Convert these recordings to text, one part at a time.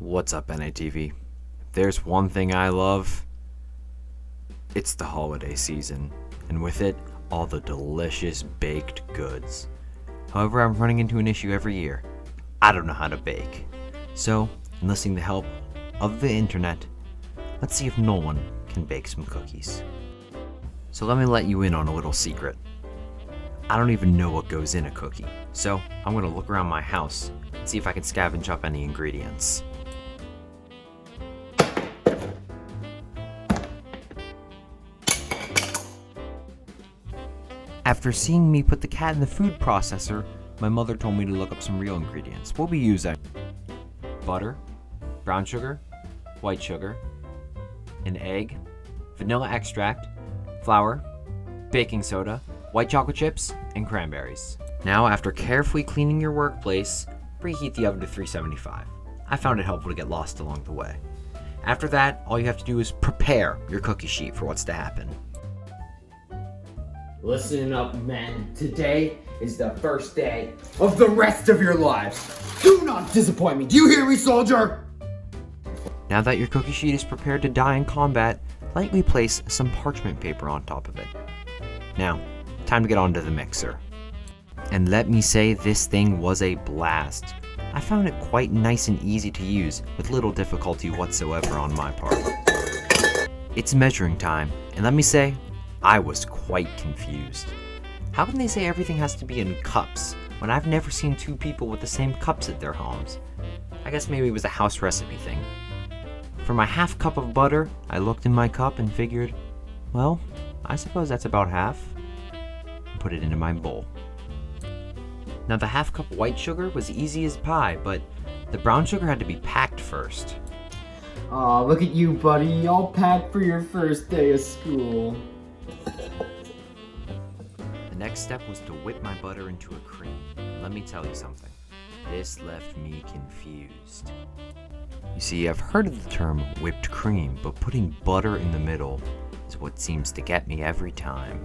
What's up, NATV? If there's one thing I love, it's the holiday season, and with it, all the delicious baked goods. However, I'm running into an issue every year. I don't know how to bake. So, enlisting the help of the internet, let's see if Nolan can bake some cookies. So let me let you in on a little secret. I don't even know what goes in a cookie, so I'm gonna look around my house and see if I can scavenge up any ingredients. After seeing me put the cat in the food processor, my mother told me to look up some real ingredients. We'll be using butter, brown sugar, white sugar, an egg, vanilla extract, flour, baking soda, white chocolate chips, and cranberries. Now, after carefully cleaning your workplace, preheat the oven to 375. I found it helpful to get lost along the way. After that, all you have to do is prepare your cookie sheet for what's to happen. Listen up, men. Today is the first day of the rest of your lives. Do not disappoint me. Do you hear me, soldier? Now that your cookie sheet is prepared to die in combat, lightly place some parchment paper on top of it. Now, time to get onto the mixer. And let me say, this thing was a blast. I found it quite nice and easy to use, with little difficulty whatsoever on my part. It's measuring time, and let me say, I was quite confused. How can they say everything has to be in cups when I've never seen two people with the same cups at their homes? I guess maybe it was a house recipe thing. For my half cup of butter, I looked in my cup and figured, well, I suppose that's about half, and put it into my bowl. Now the half cup white sugar was easy as pie, but the brown sugar had to be packed first. Aw, look at you, buddy. All packed for your first day of school. The next step was to whip my butter into a cream. Let me tell you something. This left me confused. You see, I've heard of the term whipped cream, but putting butter in the middle is what seems to get me every time.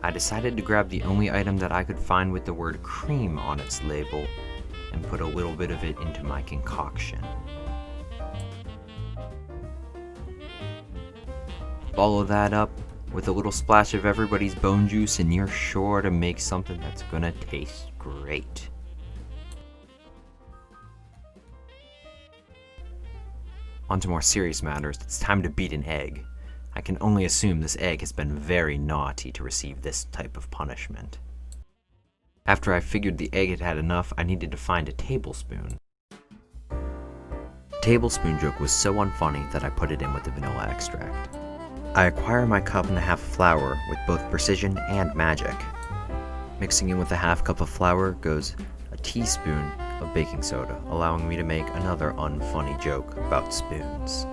I decided to grab the only item that I could find with the word cream on its label and put a little bit of it into my concoction. Follow that up with a little splash of everybody's bone juice and you're sure to make something that's gonna taste great. On to more serious matters, it's time to beat an egg. I can only assume this egg has been very naughty to receive this type of punishment. After I figured the egg had had enough, I needed to find a tablespoon. The tablespoon joke was so unfunny that I put it in with the vanilla extract. I acquire my cup and a half of flour with both precision and magic. Mixing in with a half cup of flour goes a teaspoon of baking soda, allowing me to make another unfunny joke about spoons.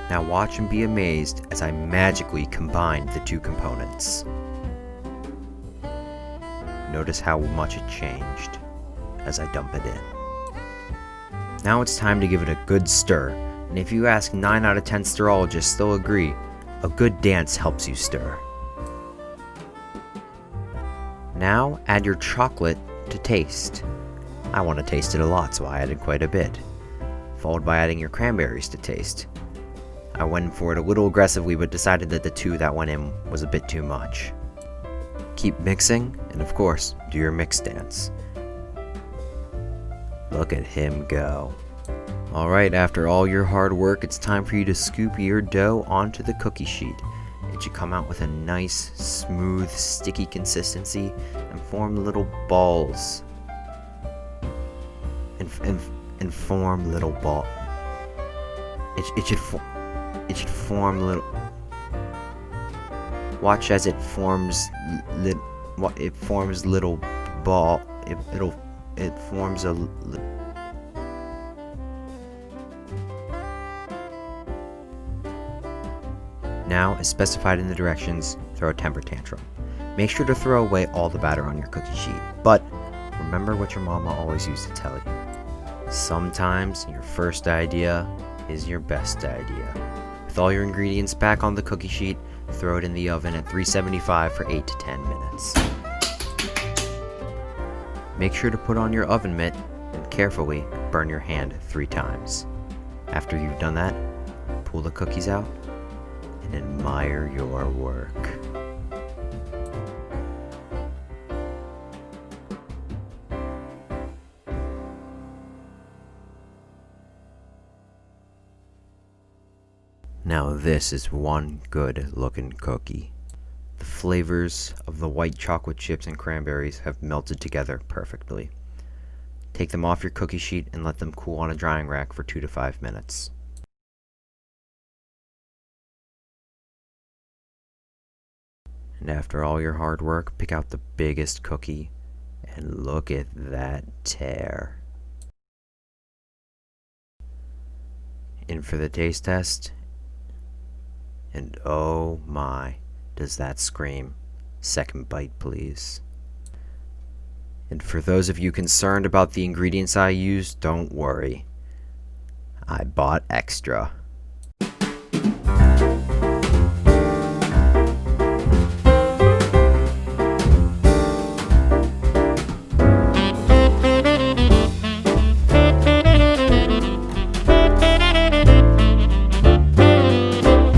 Now watch and be amazed as I magically combine the two components. Notice how much it changed as I dump it in. Now it's time to give it a good stir, and if you ask 9 out of 10 stirologists, they'll agree, a good dance helps you stir. Now add your chocolate to taste. I want to taste it a lot, so I added quite a bit, followed by adding your cranberries to taste. I went for it a little aggressively, but decided that the 2 that went in was a bit too much. Keep mixing, and of course, do your mix dance. Look at him go. Alright, after all your hard work, it's time for you to scoop your dough onto the cookie sheet. It should come out with a nice, smooth, sticky consistency and form little balls. And form little ball. It should form little. Watch as it forms little ball. It forms a. Now, as specified in the directions, throw a temper tantrum. Make sure to throw away all the batter on your cookie sheet, but remember what your mama always used to tell you. Sometimes your first idea is your best idea. With all your ingredients back on the cookie sheet, throw it in the oven at 375 for 8 to 10 minutes. Make sure to put on your oven mitt and carefully burn your hand 3 times. After you've done that, pull the cookies out and admire your work. Now this is one good looking cookie. The flavors of the white chocolate chips and cranberries have melted together perfectly. Take them off your cookie sheet and let them cool on a drying rack for 2 to 5 minutes. And after all your hard work, pick out the biggest cookie and look at that tear. In for the taste test, and oh my, does that scream, second bite please. And for those of you concerned about the ingredients I used, don't worry. I bought extra.